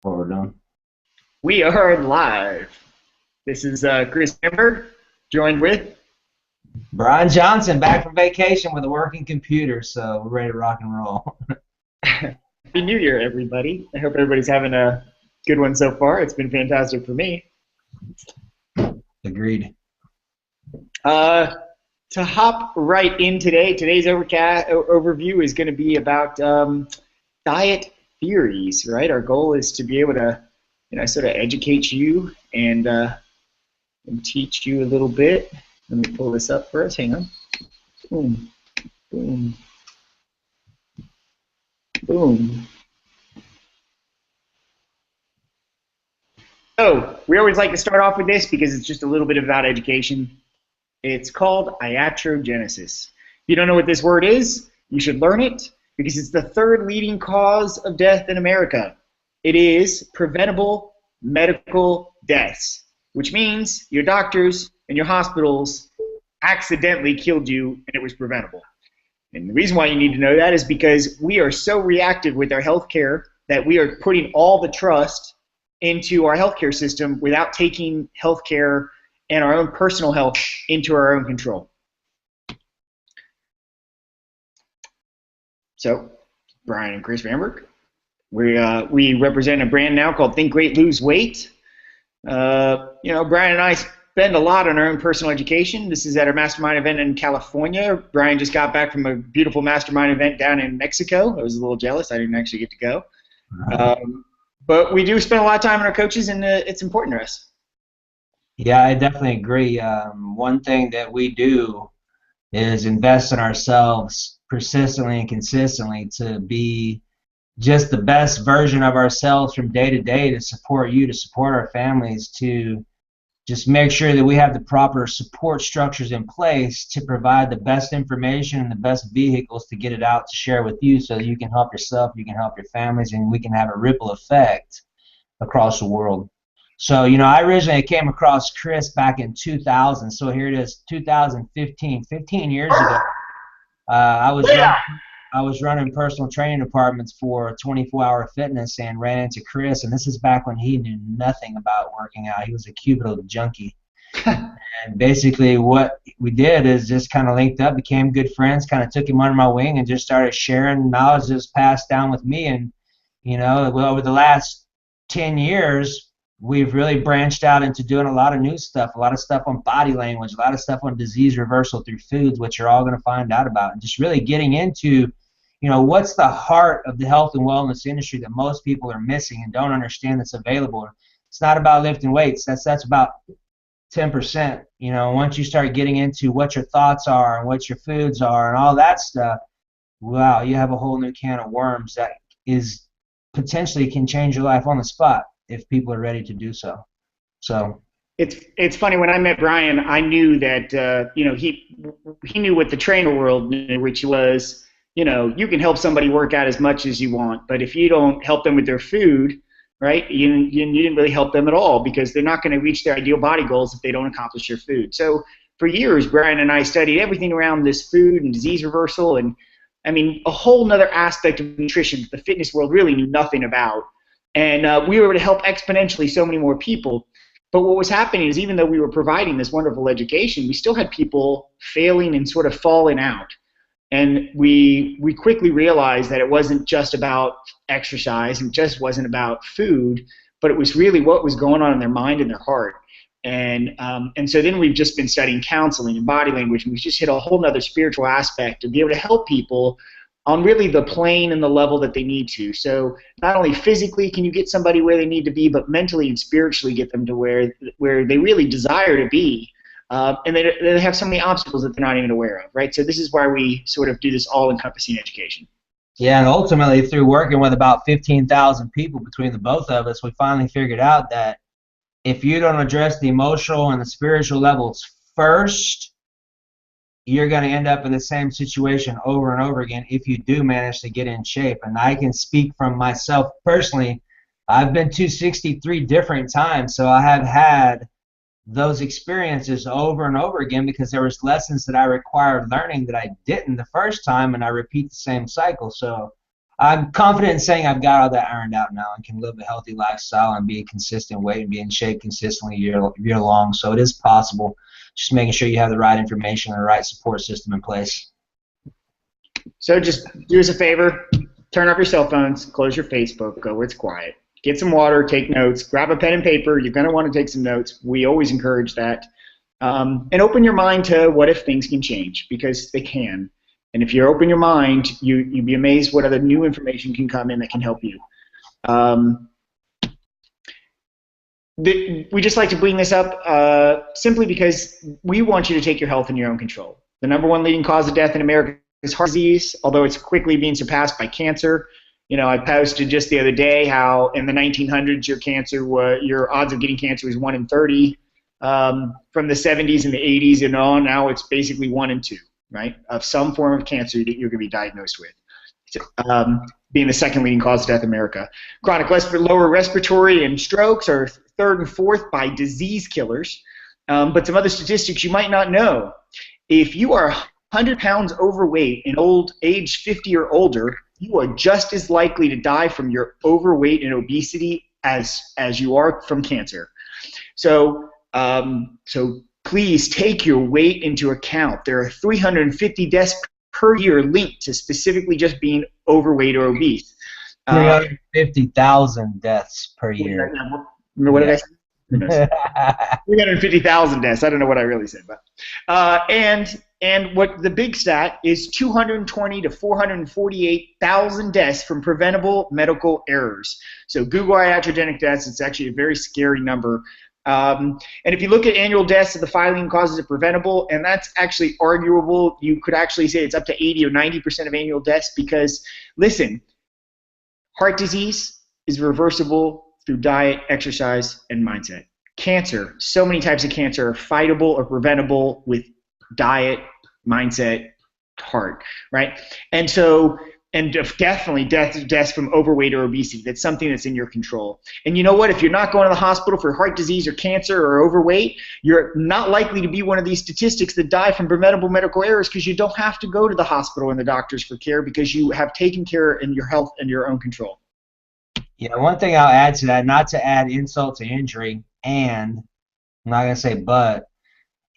What we're doing. We are live. This is Chris Amber, joined with. Brian Johnson back from vacation with a working computer, so we're ready to rock and roll. Happy New Year, everybody. I hope everybody's having a good one so far. It's been fantastic for me. Agreed. Uh, to hop right in today, today's overview is going to be about diet theories, right? Our goal is to be able to, sort of educate you and teach you a little bit. Let me pull this up for us. Hang on. Boom, boom, boom. So we always like to start off with this because it's just a little bit about education. It's called iatrogenesis. If you don't know what this word is, you should learn it because it's the third leading cause of death in America. It is preventable medical deaths, which means your doctors and your hospitals accidentally killed you and it was preventable. And the reason why you need to know that is because we are so reactive with our healthcare that we are putting all the trust into our healthcare system without taking healthcare and our own personal health into our own control. So, Brian and Chris Ramberg, we represent a brand now called Think Great, Lose Weight. Brian and I spend a lot on our own personal education. This is at our mastermind event in California. Brian just got back from a beautiful mastermind event down in Mexico. I was a little jealous. I didn't actually get to go. But we do spend a lot of time on our coaches, and it's important to us. Yeah, I definitely agree. One thing that we do is invest in ourselves persistently and consistently to be just the best version of ourselves from day to day, to support you, to support our families, to just make sure that we have the proper support structures in place to provide the best information and the best vehicles to get it out to share with you so that you can help yourself, you can help your families, and we can have a ripple effect across the world. So, I originally came across Chris back in 2000. So here it is, 2015, 15 years ago. I was running personal training departments for 24-hour fitness and ran into Chris, and this is back when he knew nothing about working out. He was a cubicle junkie. And basically what we did is just kind of linked up, became good friends, kind of took him under my wing and just started sharing knowledge that's passed down with me. And, over the last 10 years, we've really branched out into doing a lot of new stuff, a lot of stuff on body language, a lot of stuff on disease reversal through foods, which you're all going to find out about, and just really getting into what's the heart of the health and wellness industry that most people are missing and don't understand that's available. It's not about lifting weights. That's about 10%. Once you start getting into what your thoughts are and what your foods are and all that stuff, wow, you have a whole new can of worms that is potentially can change your life on the spot if people are ready to do so. So it's funny, when I met Brian, I knew that he knew what the trainer world knew, which was, you can help somebody work out as much as you want, but if you don't help them with their food, right, you didn't really help them at all, because they're not going to reach their ideal body goals if they don't accomplish their food. So for years, Brian and I studied everything around this food and disease reversal, and a whole nother aspect of nutrition that the fitness world really knew nothing about. And we were able to help exponentially so many more people. But what was happening is, even though we were providing this wonderful education, we still had people failing and sort of falling out. And we quickly realized that it wasn't just about exercise, and just wasn't about food, but it was really what was going on in their mind and their heart. And so then we've just been studying counseling and body language, and we just hit a whole nother spiritual aspect to be able to help people on really the plane and the level that they need to. So not only physically can you get somebody where they need to be, but mentally and spiritually get them to where they really desire to be. And they have so many obstacles that they're not even aware of, right? So this is why we sort of do this all-encompassing education. yeah, and ultimately through working with about 15,000 people between the both of us, we finally figured out that if you don't address the emotional and the spiritual levels first, you're going to end up in the same situation over and over again if you do manage to get in shape. And I can speak from myself personally. I've been 263 different times, so I have had those experiences over and over again because there was lessons that I required learning that I didn't the first time, and I repeat the same cycle. So I'm confident in saying I've got all that ironed out now and can live a healthy lifestyle and be a consistent weight and be in shape consistently year long. So it is possible. Just making sure you have the right information and the right support system in place. So just do us a favor, turn off your cell phones, close your Facebook, go where it's quiet. Get some water, take notes, grab a pen and paper. You're going to want to take some notes. We always encourage that. And open your mind to what if things can change, because they can. And if you open your mind, you'd be amazed what other new information can come in that can help you. We just like to bring this up simply because we want you to take your health in your own control. The #1 leading cause of death in America is heart disease, although it's quickly being surpassed by cancer. You know, I posted just the other day how in the 1900s your odds of getting cancer was 1 in 30. From the 70s and the 80s and on, now it's basically 1 in 2, right, of some form of cancer that you're going to be diagnosed with, being the 2nd leading cause of death in America. Chronic lower respiratory and strokes are 3rd and 4th by disease killers. But some other statistics you might not know. If you are 100 pounds overweight and age 50 or older, you are just as likely to die from your overweight and obesity as you are from cancer. So please take your weight into account. There are 350 deaths per year linked to specifically just being overweight or obese. 350,000 deaths per year. What did I say? 350,000 deaths. I don't know what I really said, but and what the big stat is 220 to 448,000 deaths from preventable medical errors. So Google iatrogenic deaths. It's actually a very scary number. And if you look at annual deaths of the 5 leading causes of preventable, and that's actually arguable, you could actually say it's up to 80 or 90% of annual deaths because, listen, heart disease is reversible through diet, exercise, and mindset. Cancer, so many types of cancer are fightable or preventable with diet, mindset, heart, right? And so, and definitely deaths from overweight or obesity. That's something that's in your control. And you know what? If you're not going to the hospital for heart disease or cancer or overweight, you're not likely to be one of these statistics that die from preventable medical errors because you don't have to go to the hospital and the doctors for care because you have taken care in your health and your own control. Yeah, one thing I'll add to that, not to add insult to injury, and I'm not going to say but,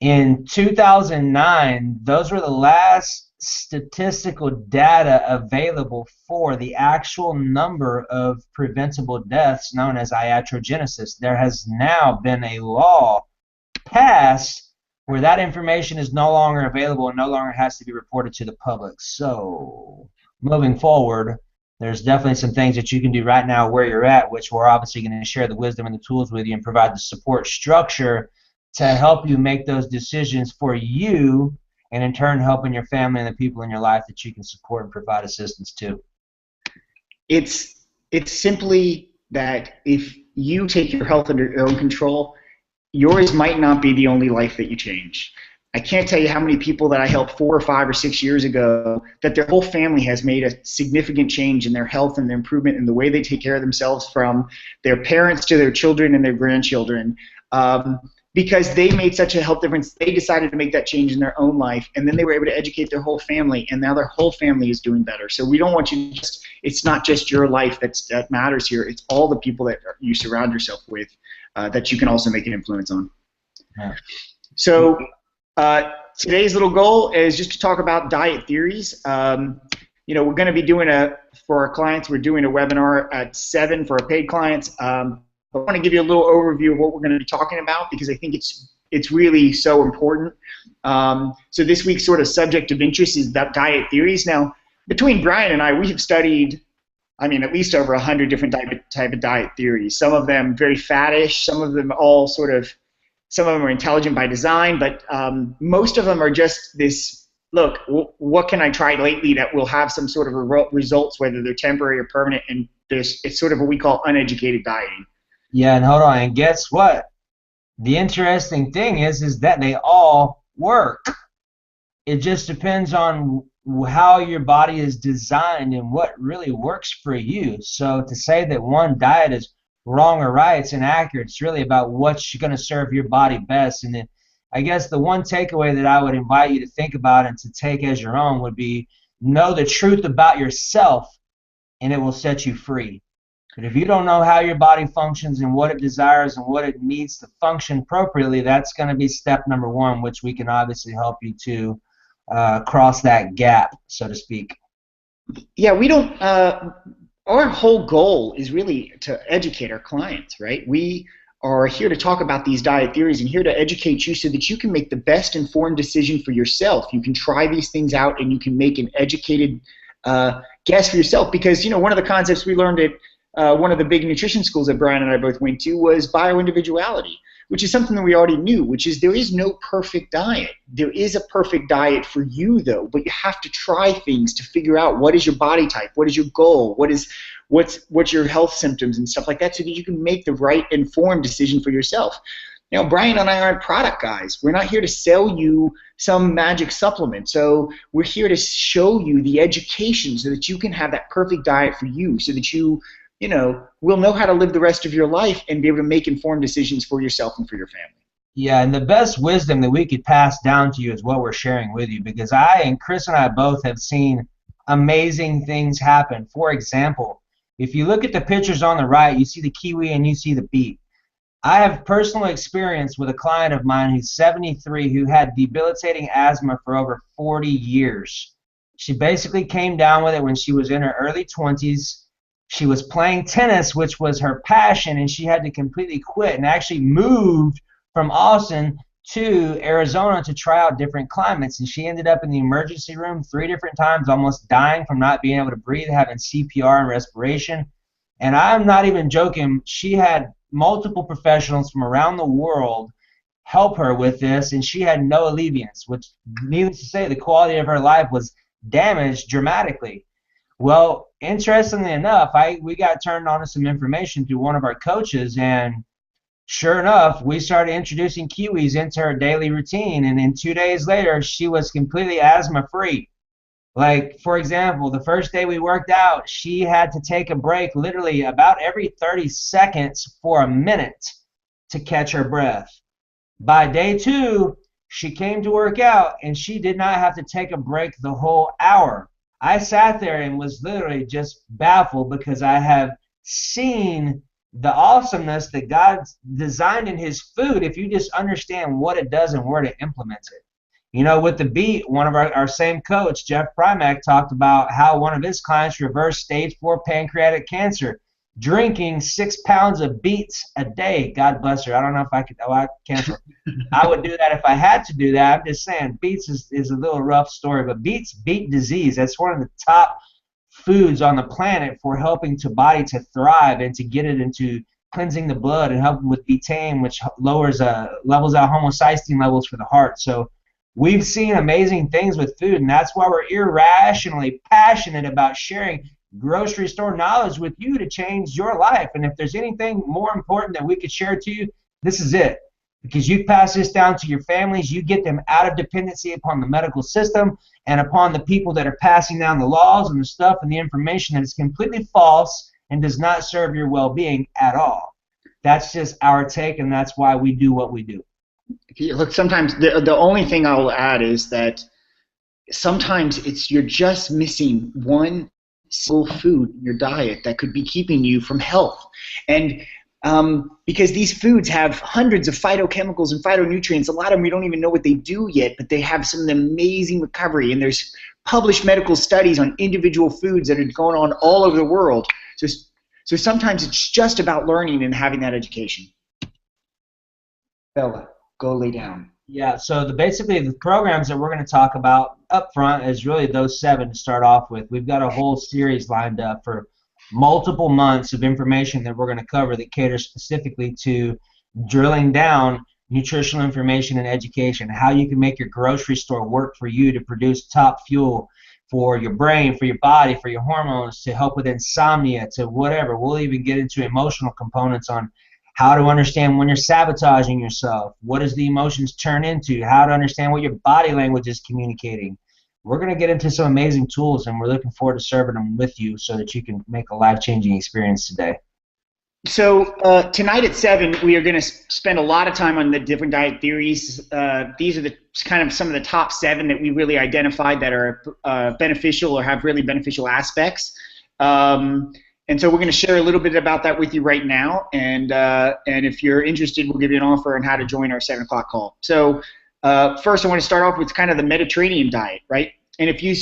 in 2009, those were the last statistical data available for the actual number of preventable deaths known as iatrogenesis. There has now been a law passed where that information is no longer available and no longer has to be reported to the public. So, moving forward, there's definitely some things that you can do right now where you're at, which we're obviously going to share the wisdom and the tools with you and provide the support structure to help you make those decisions for you, and in turn helping your family and the people in your life that you can support and provide assistance to. It's simply that if you take your health under your own control, yours might not be the only life that you change. I can't tell you how many people that I helped 4 or 5 or 6 years ago that their whole family has made a significant change in their health and their improvement in the way they take care of themselves, from their parents to their children and their grandchildren, because they made such a health difference. They decided to make that change in their own life, and then they were able to educate their whole family, and now their whole family is doing better. So we don't want you to it's not just your life that matters here. It's all the people that you surround yourself with that you can also make an influence on. Yeah. So today's little goal is just to talk about diet theories. You know, we're going to be doing for our clients, we're doing a webinar at 7 for our paid clients. I want to give you a little overview of what we're going to be talking about because I think it's really so important. So this week's sort of subject of interest is that diet theories. Now, between Brian and I, we have studied, I mean, at least over 100 different type of diet theories. Some of them very faddish, some of them all some of them are intelligent by design, but most of them are just this, look, what can I try lately that will have some sort of results, whether they're temporary or permanent, and it's sort of what we call uneducated dieting. Yeah, and hold on, and guess what? The interesting thing is that they all work. It just depends on how your body is designed and what really works for you. So to say that one diet is wrong or right, it's inaccurate. It's really about what's going to serve your body best. And then I guess the one takeaway that I would invite you to think about and to take as your own would be, know the truth about yourself and it will set you free. But if you don't know how your body functions and what it desires and what it needs to function appropriately, that's going to be step number one, which we can obviously help you to cross that gap, so to speak. Yeah, we don't. Our whole goal is really to educate our clients, right? We are here to talk about these diet theories and here to educate you so that you can make the best informed decision for yourself. You can try these things out and you can make an educated guess for yourself. Because, you know, one of the concepts we learned at one of the big nutrition schools that Brian and I both went to was bioindividuality, which is something that we already knew, which is there is no perfect diet. There is a perfect diet for you, though, but you have to try things to figure out what is your body type, what is your goal, what's your health symptoms and stuff like that, so that you can make the right informed decision for yourself. Now, Brian and I aren't product guys. We're not here to sell you some magic supplement. So we're here to show you the education so that you can have that perfect diet for you, so that you will know how to live the rest of your life and be able to make informed decisions for yourself and for your family. Yeah, and the best wisdom that we could pass down to you is what we're sharing with you, because I and Chris and I both have seen amazing things happen. For example, if you look at the pictures on the right, you see the kiwi and you see the beet. I have personal experience with a client of mine who's 73 who had debilitating asthma for over 40 years. She basically came down with it when she was in her early 20s. She was playing tennis, which was her passion, and she had to completely quit and actually moved from Austin to Arizona to try out different climates. And she ended up in the emergency room 3 different times, almost dying from not being able to breathe, having CPR and respiration. And I'm not even joking. She had multiple professionals from around the world help her with this, and she had no alleviance, which, needless to say, the quality of her life was damaged dramatically. Well, interestingly enough, we got turned on to some information through one of our coaches, and sure enough, we started introducing kiwis into her daily routine, and then 2 days later, she was completely asthma-free. Like, for example, the first day we worked out, she had to take a break literally about every 30 seconds for a minute to catch her breath. By day 2, she came to work out, and she did not have to take a break the whole hour. I sat there and was literally just baffled, because I have seen the awesomeness that God designed in His food if you just understand what it does and where to implement it. You know, with the beet, one of our same coach, Jeff Primack, talked about how one of his clients reversed stage 4 pancreatic cancer, drinking 6 pounds of beets a day. God bless her. I don't know if I could, cancel. I would do that if I had to do that. I'm just saying, beets is a little rough story, but beets beat disease. That's one of the top foods on the planet for helping the body to thrive and to get it into cleansing the blood and helping with betaine, which levels out homocysteine levels for the heart. So we've seen amazing things with food, and that's why we're irrationally passionate about sharing grocery store knowledge with you to change your life. And if there's anything more important that we could share to you, this is it. Because you pass this down to your families, you get them out of dependency upon the medical system and upon the people that are passing down the laws and the stuff and the information that is completely false and does not serve your well-being at all. That's just our take, and that's why we do what we do. Look, sometimes the only thing I will add is that sometimes you're just missing one single food in your diet that could be keeping you from health. And because these foods have hundreds of phytochemicals and phytonutrients, a lot of them we don't even know what they do yet, but they have some amazing recovery. And there's published medical studies on individual foods that are going on all over the world. So sometimes it's just about learning and having that education. Bella, go lay down. Yeah, so basically the programs that we're going to talk about up front is really those 7 to start off with. We've got a whole series lined up for multiple months of information that we're going to cover that caters specifically to drilling down nutritional information and education, how you can make your grocery store work for you to produce top fuel for your brain, for your body, for your hormones, to help with insomnia, to whatever. We'll even get into emotional components on how to understand when you're sabotaging yourself, what does the emotions turn into, how to understand what your body language is communicating. We're going to get into some amazing tools, and we're looking forward to serving them with you so that you can make a life-changing experience today. So tonight at 7, we are going to spend a lot of time on the different diet theories. These are the kind of some of the top 7 that we really identified that are beneficial or have really beneficial aspects. And so we're going to share a little bit about that with you right now. And if you're interested, we'll give you an offer on how to join our 7 o'clock call. So first, I want to start off with kind of the Mediterranean diet, right? And if you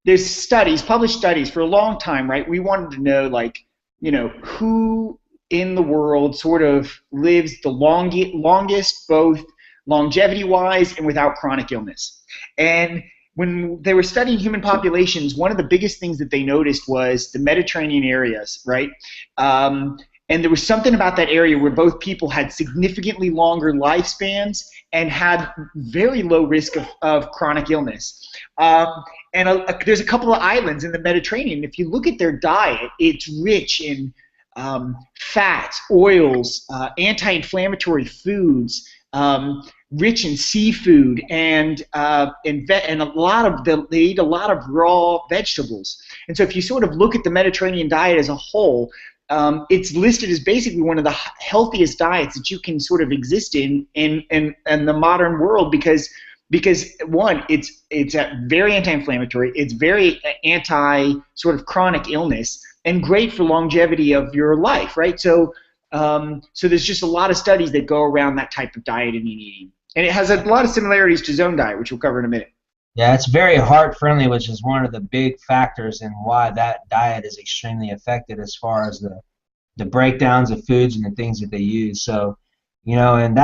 there's studies, published studies for a long time, right? We wanted to know, like, who in the world sort of lives the longest, both longevity-wise and without chronic illness. And when they were studying human populations, one of the biggest things that they noticed was the Mediterranean areas, right? And there was something about that area where both people had significantly longer lifespans and had very low risk of chronic illness. There's a couple of islands in the Mediterranean. If you look at their diet, it's rich in fats, oils, anti-inflammatory foods, rich in seafood, and a lot of they eat a lot of raw vegetables. And so if you sort of look at the Mediterranean diet as a whole, it's listed as basically one of the healthiest diets that you can sort of exist in the modern world, because one, it's very anti-inflammatory, it's very anti sort of chronic illness, and great for longevity of your life, right? So there's just a lot of studies that go around that type of diet and eating, and it has a lot of similarities to zone diet, which we'll cover in a minute. Yeah, it's very heart-friendly, which is one of the big factors in why that diet is extremely effective as far as the breakdowns of foods and the things that they use. So, and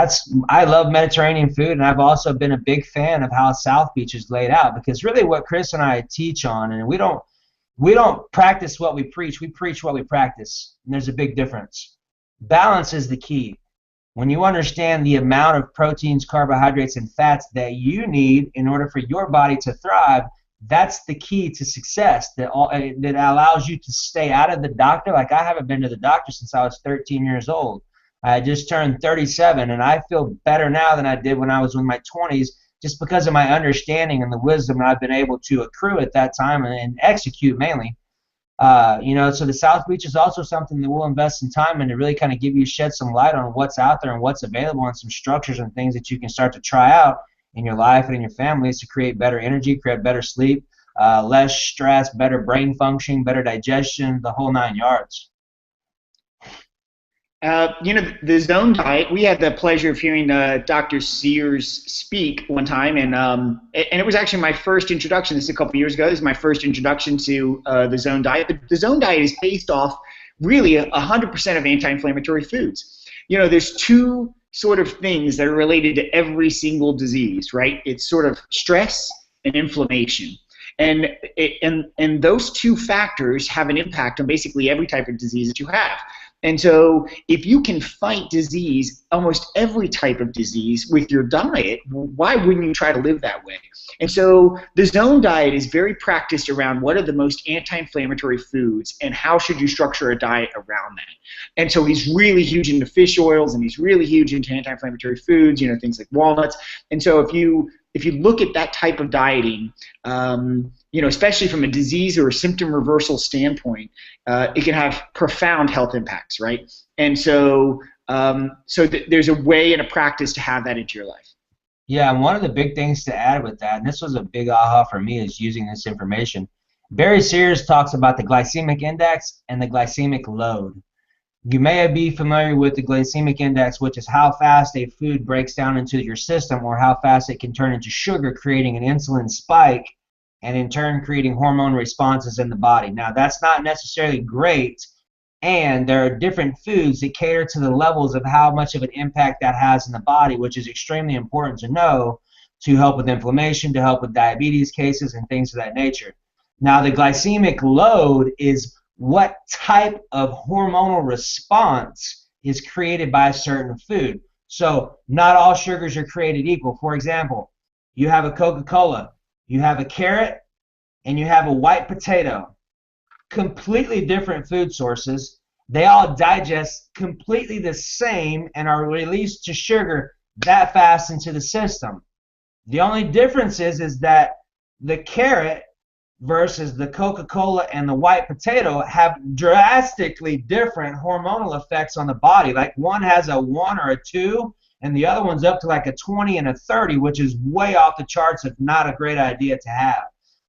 I love Mediterranean food, and I've also been a big fan of how South Beach is laid out, because really what Chris and I teach on, and we don't practice what we preach what we practice, and there's a big difference. Balance is the key. When you understand the amount of proteins, carbohydrates, and fats that you need in order for your body to thrive, that's the key to success that allows you to stay out of the doctor. Like, I haven't been to the doctor since I was 13 years old. I just turned 37, and I feel better now than I did when I was in my 20s, just because of my understanding and the wisdom that I've been able to accrue at that time and execute mainly. So the South Beach is also something that we'll invest some time in to really kind of shed some light on what's out there and what's available, and some structures and things that you can start to try out in your life and in your families to create better energy, create better sleep, less stress, better brain functioning, better digestion, the whole 9 yards. The zone diet, we had the pleasure of hearing Dr. Sears speak one time, and it was actually my first introduction. This is a couple years ago. This is my first introduction to the zone diet. But the zone diet is based off really 100% of anti-inflammatory foods. There's two sort of things that are related to every single disease, right? It's sort of stress and inflammation. And those two factors have an impact on basically every type of disease that you have. And so if you can fight disease, almost every type of disease, with your diet, why wouldn't you try to live that way? And so the zone diet is very practiced around what are the most anti-inflammatory foods and how should you structure a diet around that. And so he's really huge into fish oils, and he's really huge into anti-inflammatory foods, things like walnuts. And so if you look at that type of dieting, especially from a disease or a symptom reversal standpoint, it can have profound health impacts, right? And so, there's a way and a practice to have that into your life. Yeah, and one of the big things to add with that, and this was a big aha for me, is using this information. Barry Sears talks about the glycemic index and the glycemic load. You may be familiar with the glycemic index, which is how fast a food breaks down into your system, or how fast it can turn into sugar, creating an insulin spike, and in turn creating hormone responses in the body. Now, that's not necessarily great, and there are different foods that cater to the levels of how much of an impact that has in the body, which is extremely important to know to help with inflammation, to help with diabetes cases, and things of that nature. Now, the glycemic load is what type of hormonal response is created by a certain food. So not all sugars are created equal. For example, you have a Coca-Cola, you have a carrot, and you have a white potato. Completely different food sources. They all digest completely the same and are released to sugar that fast into the system. The only difference is that the carrot versus the Coca-Cola and the white potato have drastically different hormonal effects on the body. Like, one has a 1 or a 2, and the other one's up to like a 20 and a 30, which is way off the charts, if not a great idea to have.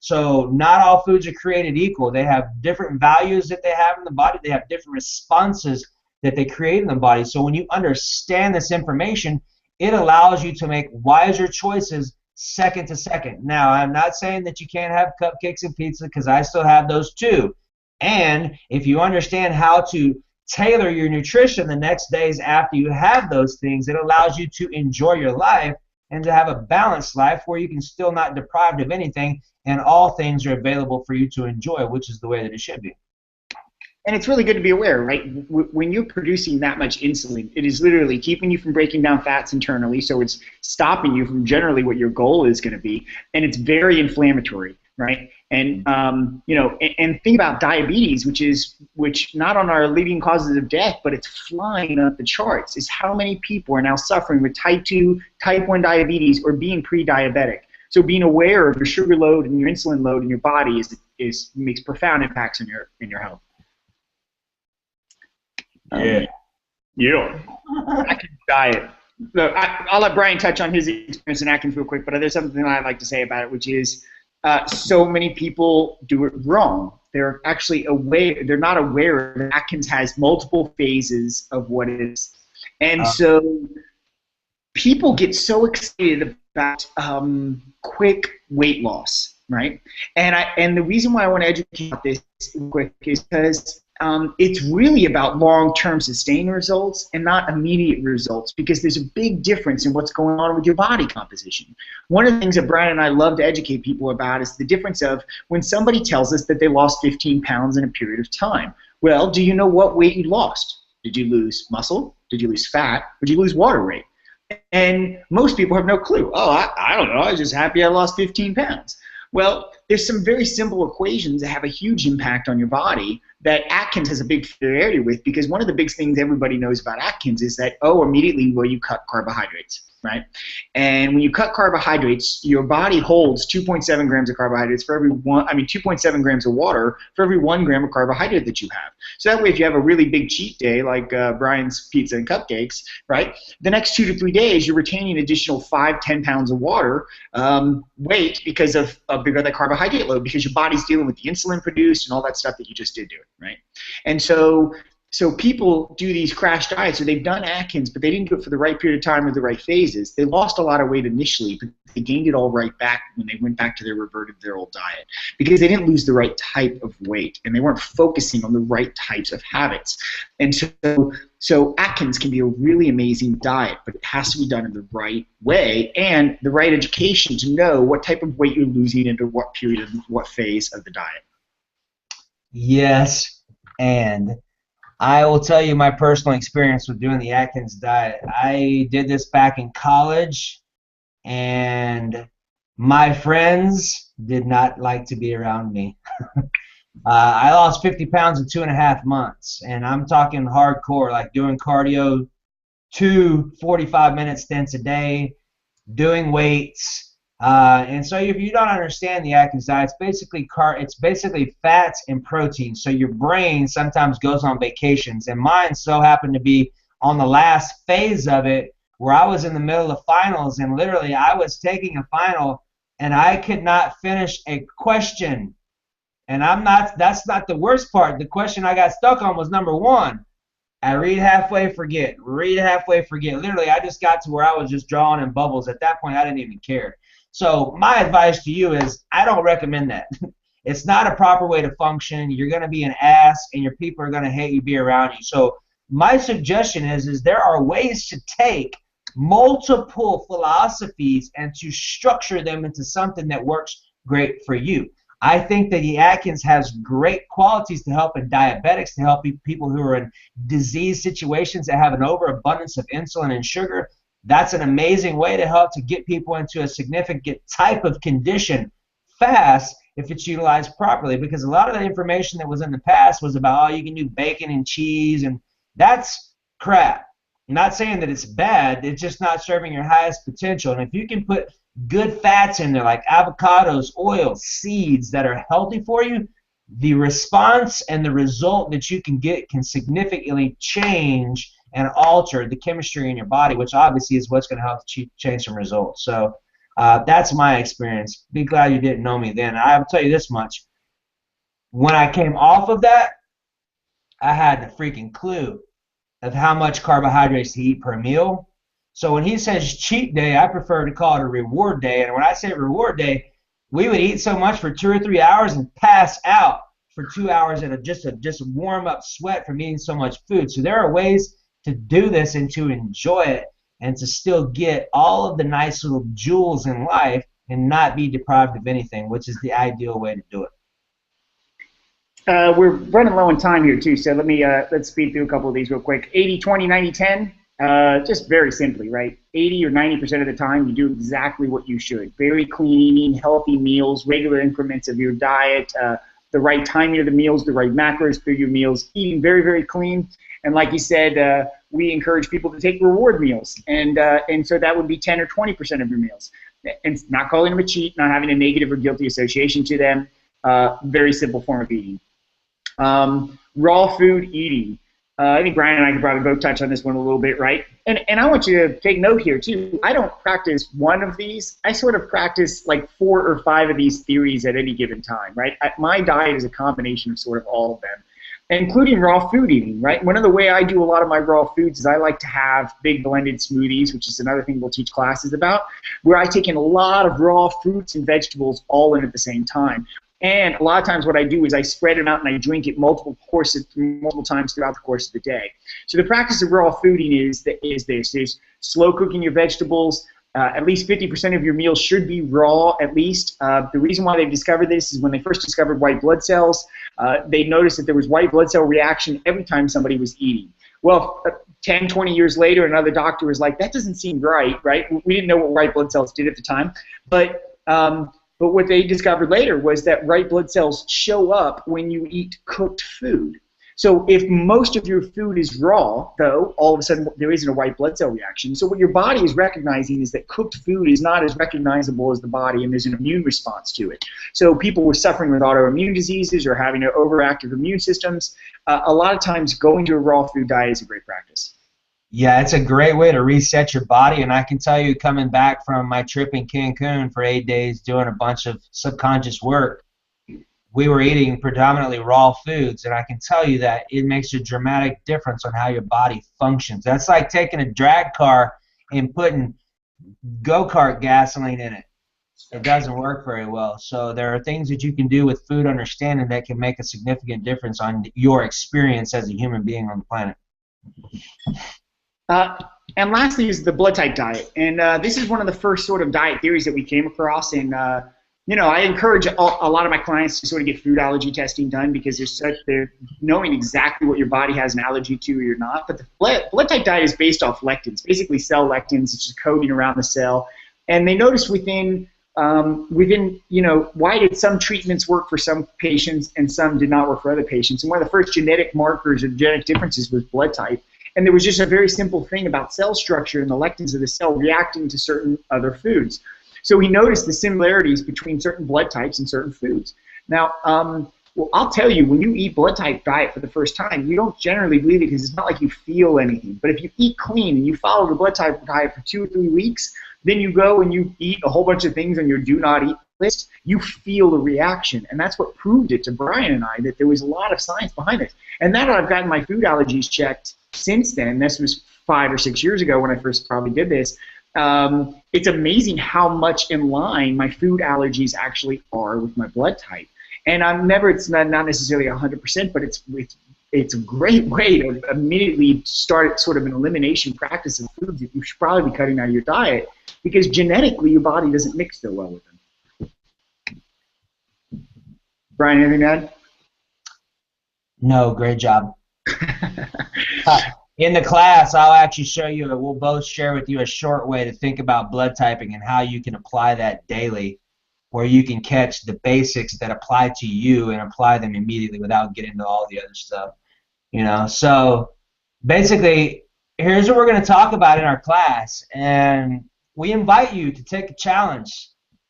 So not all foods are created equal. They have different values that they have in the body. They have different responses that they create in the body. So when you understand this information, it allows you to make wiser choices second to second. Now, I'm not saying that you can't have cupcakes and pizza, because I still have those too. And if you understand how to tailor your nutrition the next days after you have those things, it allows you to enjoy your life and to have a balanced life where you can still not deprived of anything, and all things are available for you to enjoy, which is the way that it should be. And it's really good to be aware, right? When you're producing that much insulin, it is literally keeping you from breaking down fats internally, so it's stopping you from generally what your goal is going to be, and it's very inflammatory, right? And and think about diabetes, which not on our leading causes of death, but it's flying up the charts. Is how many people are now suffering with type 2, type 1 diabetes, or being pre-diabetic. So being aware of your sugar load and your insulin load in your body makes profound impacts in your health. Yeah. Atkins diet. Look, I'll let Brian touch on his experience in Atkins real quick, but there's something that I'd like to say about it, which is so many people do it wrong. They're actually aware. They're not aware that Atkins has multiple phases of what it is, and so people get so excited about quick weight loss, right? And the reason why I want to educate about this quick is because it's really about long-term sustained results and not immediate results, because there's a big difference in what's going on with your body composition. One of the things that Brian and I love to educate people about is the difference of when somebody tells us that they lost 15 pounds in a period of time. Well, do you know what weight you lost? Did you lose muscle? Did you lose fat? Or did you lose water weight? And most people have no clue. Oh, I don't know. I was just happy I lost 15 pounds. Well, there's some very simple equations that have a huge impact on your body that Atkins has a big familiarity with, because one of the big things everybody knows about Atkins is that, immediately where you cut carbohydrates, right? And when you cut carbohydrates, your body holds 2.7 grams of carbohydrates for every 2.7 grams of water for every 1 gram of carbohydrate that you have. So that way, if you have a really big cheat day like Brian's pizza and cupcakes, right, the next 2 to 3 days, you're retaining an additional 5-10 pounds of water weight because of a bigger that carbohydrate load, because your body's dealing with the insulin produced and all that stuff that you just did to it, right? And so people do these crash diets, or they've done Atkins, but they didn't do it for the right period of time or the right phases. They lost a lot of weight initially, but they gained it all right back when they went back to their old diet, because they didn't lose the right type of weight, and they weren't focusing on the right types of habits. And so Atkins can be a really amazing diet, but it has to be done in the right way and the right education to know what type of weight you're losing into what period of what phase of the diet. Yes, and I will tell you my personal experience with doing the Atkins diet. I did this back in college, and my friends did not like to be around me. I lost 50 pounds in 2.5 months, and I'm talking hardcore, like doing cardio 2 45-minute stints a day, doing weights. And so if you don't understand the Atkins diet, it's basically fats and protein. So your brain sometimes goes on vacations, and mine so happened to be on the last phase of it, where I was in the middle of finals, and literally I was taking a final and I could not finish a question. And that's not the worst part. The question I got stuck on was number 1. I read halfway, forget. Read halfway, forget. Literally, I just got to where I was just drawing in bubbles. At that point, I didn't even care. So my advice to you is, I don't recommend that. It's not a proper way to function. You're going to be an ass, and your people are going to hate you, be around you. So my suggestion is there are ways to take multiple philosophies and to structure them into something that works great for you. I think that the Atkins has great qualities to help in diabetics, to help people who are in disease situations that have an overabundance of insulin and sugar. That's an amazing way to help to get people into a significant type of condition fast if it's utilized properly, because a lot of the information that was in the past was about, you can do bacon and cheese, and that's crap. I'm not saying that it's bad, it's just not serving your highest potential. And if you can put good fats in there like avocados, oil, seeds that are healthy for you, the response and the result that you can get can significantly change and alter the chemistry in your body, which obviously is what's going to help change some results. So That's my experience. Be glad you didn't know me then. I'll tell you this much. When I came off of that, I had the freaking clue of how much carbohydrates to eat per meal. So when he says cheat day, I prefer to call it a reward day. And when I say reward day, we would eat so much for 2 or 3 hours and pass out for 2 hours in just warm up sweat from eating so much food. So there are ways to do this and to enjoy it and to still get all of the nice little jewels in life and not be deprived of anything, which is the ideal way to do it. We're running low on time here too, so let's speed through a couple of these real quick. 80, 20, 90, 10. Just very simply, right? 80 or 90% of the time, you do exactly what you should. Very clean eating, healthy meals, regular increments of your diet, the right timing of the meals, the right macros for your meals, eating very, very clean. And like you said, we encourage people to take reward meals, and so that would be 10 or 20% of your meals. And not calling them a cheat, not having a negative or guilty association to them. Very simple form of eating. Raw food eating. I think Brian and I could probably both touch on this one a little bit, right? And I want you to take note here, too. I don't practice one of these. I sort of practice like 4 or 5 of these theories at any given time, right? My diet is a combination of sort of all of them, including raw food eating, right? One of the way I do a lot of my raw foods is I like to have big blended smoothies, which is another thing we'll teach classes about, where I take in a lot of raw fruits and vegetables all in at the same time. And a lot of times what I do is I spread it out and I drink it multiple times throughout the course of the day. So the practice of raw food eating is slow cooking your vegetables. At least 50% of your meals should be raw, at least. The reason why they've discovered this is when they first discovered white blood cells, they noticed that there was white blood cell reaction every time somebody was eating. Well, 10, 20 years later, another doctor was like, that doesn't seem right? We didn't know what white blood cells did at the time. But what they discovered later was that white blood cells show up when you eat cooked food. So if most of your food is raw, though, all of a sudden there isn't a white blood cell reaction. So what your body is recognizing is that cooked food is not as recognizable as the body, and there's an immune response to it. So people were suffering with autoimmune diseases or having overactive immune systems. A lot of times going to a raw food diet is a great practice. Yeah, it's a great way to reset your body, and I can tell you, coming back from my trip in Cancun for 8 days doing a bunch of subconscious work, we were eating predominantly raw foods, and I can tell you that it makes a dramatic difference on how your body functions. That's like taking a drag car and putting go-kart gasoline in it. It doesn't work very well. So there are things that you can do with food understanding that can make a significant difference on your experience as a human being on the planet. And lastly is the blood type diet, and this is one of the first sort of diet theories that we came across. And I encourage a lot of my clients to sort of get food allergy testing done because they're knowing exactly what your body has an allergy to or you're not. But the blood type diet is based off lectins, basically cell lectins, it's just coating around the cell. And they noticed within why did some treatments work for some patients and some did not work for other patients? And one of the first genetic markers or genetic differences was blood type. And there was just a very simple thing about cell structure and the lectins of the cell reacting to certain other foods. So he noticed the similarities between certain blood types and certain foods. Now, well, I'll tell you, when you eat blood type diet for the first time, you don't generally believe it because it's not like you feel anything. But if you eat clean and you follow the blood type diet for 2 or 3 weeks, then you go and you eat a whole bunch of things on your do not eat list, you feel the reaction. And that's what proved it to Brian and I, that there was a lot of science behind it. And now that I've gotten my food allergies checked since then, this was 5 or 6 years ago when I first probably did this, it's amazing how much in line my food allergies actually are with my blood type. And it's not necessarily 100%, but it's a great way to immediately start sort of an elimination practice of foods that you should probably be cutting out of your diet because genetically your body doesn't mix so well with them. Brian, anything to add? No, great job. In the class, I'll actually show you, we'll both share with you a short way to think about blood typing and how you can apply that daily, where you can catch the basics that apply to you and apply them immediately without getting into all the other stuff. So basically, here's what we're going to talk about in our class, and we invite you to take a challenge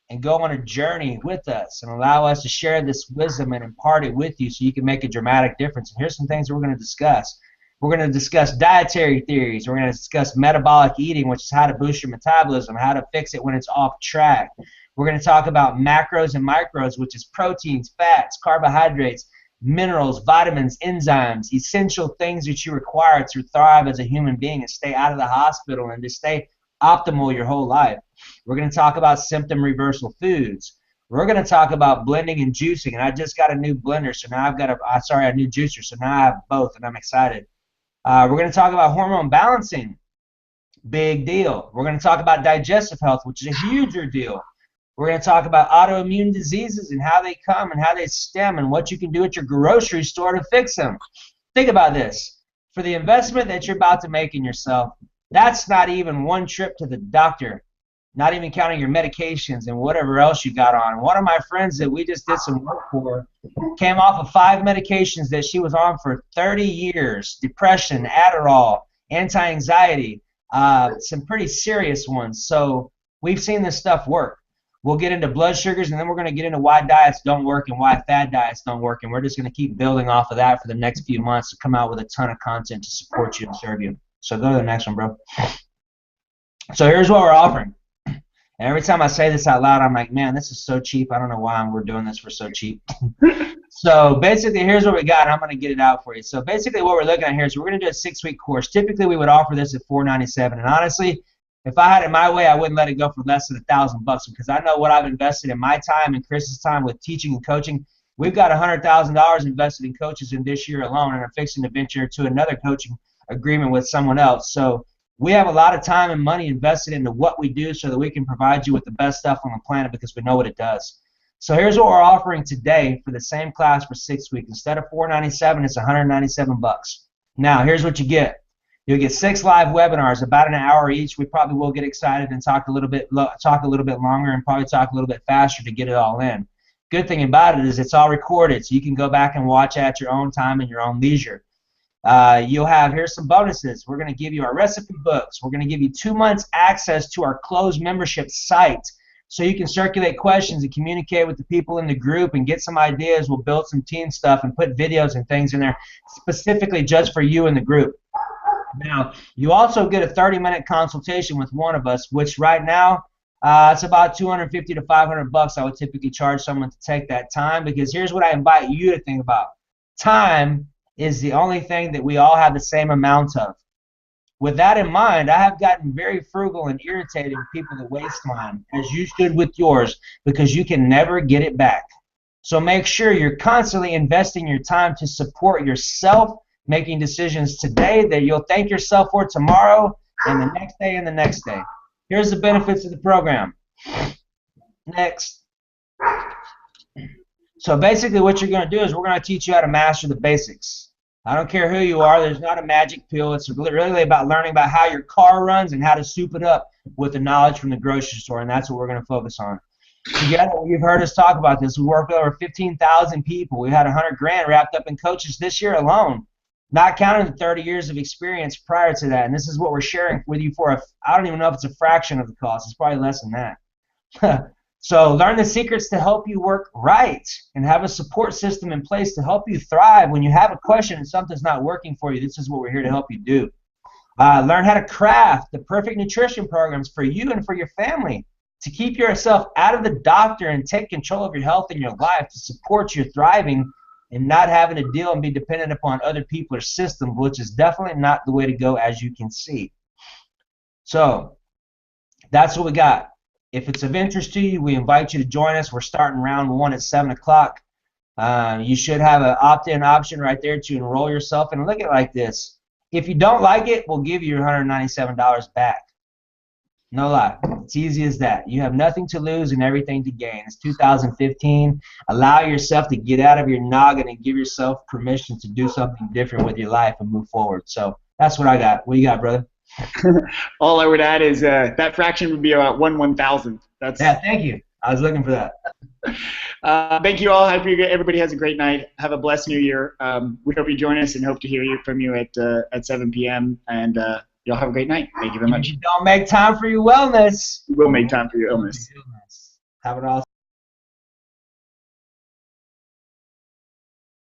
and go on a journey with us and allow us to share this wisdom and impart it with you so you can make a dramatic difference. And here's some things that we're going to discuss. We're going to discuss dietary theories. We're going to discuss metabolic eating, which is how to boost your metabolism, how to fix it when it's off track. We're going to talk about macros and micros, which is proteins, fats, carbohydrates, minerals, vitamins, enzymes, essential things that you require to thrive as a human being and stay out of the hospital and to stay optimal your whole life. We're going to talk about symptom reversal foods. We're going to talk about blending and juicing, and I just got a new blender, so now I've got a new juicer, so now I have both, and I'm excited. We're going to talk about hormone balancing, big deal. We're going to talk about digestive health, which is a huger deal. We're going to talk about autoimmune diseases and how they come and how they stem and what you can do at your grocery store to fix them. Think about this. For the investment that you're about to make in yourself, that's not even one trip to the doctor, not even counting your medications and whatever else you got on. One of my friends that we just did some work for came off of 5 medications that she was on for 30 years, depression, Adderall, anti-anxiety, some pretty serious ones. So we've seen this stuff work. We'll get into blood sugars, and then we're going to get into why diets don't work and why fad diets don't work, and we're just going to keep building off of that for the next few months to come out with a ton of content to support you and serve you. So go to the next one, bro. So here's what we're offering. And every time I say this out loud, I'm like, man, this is so cheap. I don't know why we're doing this for so cheap. So basically, here's what we got, and I'm going to get it out for you. So basically, what we're looking at here is we're going to do a 6-week course. Typically, we would offer this at $497. And honestly, if I had it my way, I wouldn't let it go for less than $1,000 because I know what I've invested in my time and Chris's time with teaching and coaching. We've got $100,000 invested in coaches in this year alone, and I'm fixing to venture to another coaching agreement with someone else. So we have a lot of time and money invested into what we do so that we can provide you with the best stuff on the planet because we know what it does. So here's what we're offering today for the same class for 6 weeks. Instead of $497, it's $197. Now, here's what you get. You'll get 6 live webinars, about an hour each. We probably will get excited and talk a little bit longer and probably talk a little bit faster to get it all in. Good thing about it is it's all recorded, so you can go back and watch at your own time and your own leisure. You'll have, here's some bonuses. We're going to give you our recipe books. We're going to give you 2 months access to our closed membership site so you can circulate questions and communicate with the people in the group and get some ideas. We'll build some team stuff and put videos and things in there specifically just for you and the group. Now, you also get a 30-minute consultation with one of us, which right now it's about $250 to $500. I would typically charge someone to take that time because here's what I invite you to think about. Time is the only thing that we all have the same amount of. With that in mind, I have gotten very frugal and irritated with people that waste time, as you should with yours, because you can never get it back. So make sure you're constantly investing your time to support yourself, making decisions today that you'll thank yourself for tomorrow and the next day and the next day. Here's the benefits of the program. Next. So basically what you're going to do is we're going to teach you how to master the basics. I don't care who you are. There's not a magic pill. It's really about learning about how your car runs and how to soup it up with the knowledge from the grocery store, and that's what we're going to focus on. Together, you've heard us talk about this. We worked with over 15,000 people. We had $100,000 wrapped up in coaches this year alone, not counting the 30 years of experience prior to that. And this is what we're sharing with you for, I don't even know if it's a fraction of the cost. It's probably less than that. So learn the secrets to help you work right and have a support system in place to help you thrive. When you have a question and something's not working for you, this is what we're here to help you do. Learn how to craft the perfect nutrition programs for you and for your family to keep yourself out of the doctor and take control of your health and your life to support your thriving and not having to deal and be dependent upon other people or systems, which is definitely not the way to go, as you can see. So that's what we got. If it's of interest to you, we invite you to join us. We're starting round 1 at 7 o'clock. You should have an opt-in option right there to enroll yourself. And look at it like this. If you don't like it, we'll give you your $197 back. No lie. It's easy as that. You have nothing to lose and everything to gain. It's 2015. Allow yourself to get out of your noggin and give yourself permission to do something different with your life and move forward. So that's what I got. What you got, brother? All I would add is that fraction would be about 1/1000. Yeah, thank you. I was looking for that. Thank you all. Hope everybody has a great night. Have a blessed New Year. We hope you join us and hope to hear from you at 7 p.m. And y'all have a great night. Thank you very much. If you don't make time for your wellness, We will make time for your illness. Have an awesome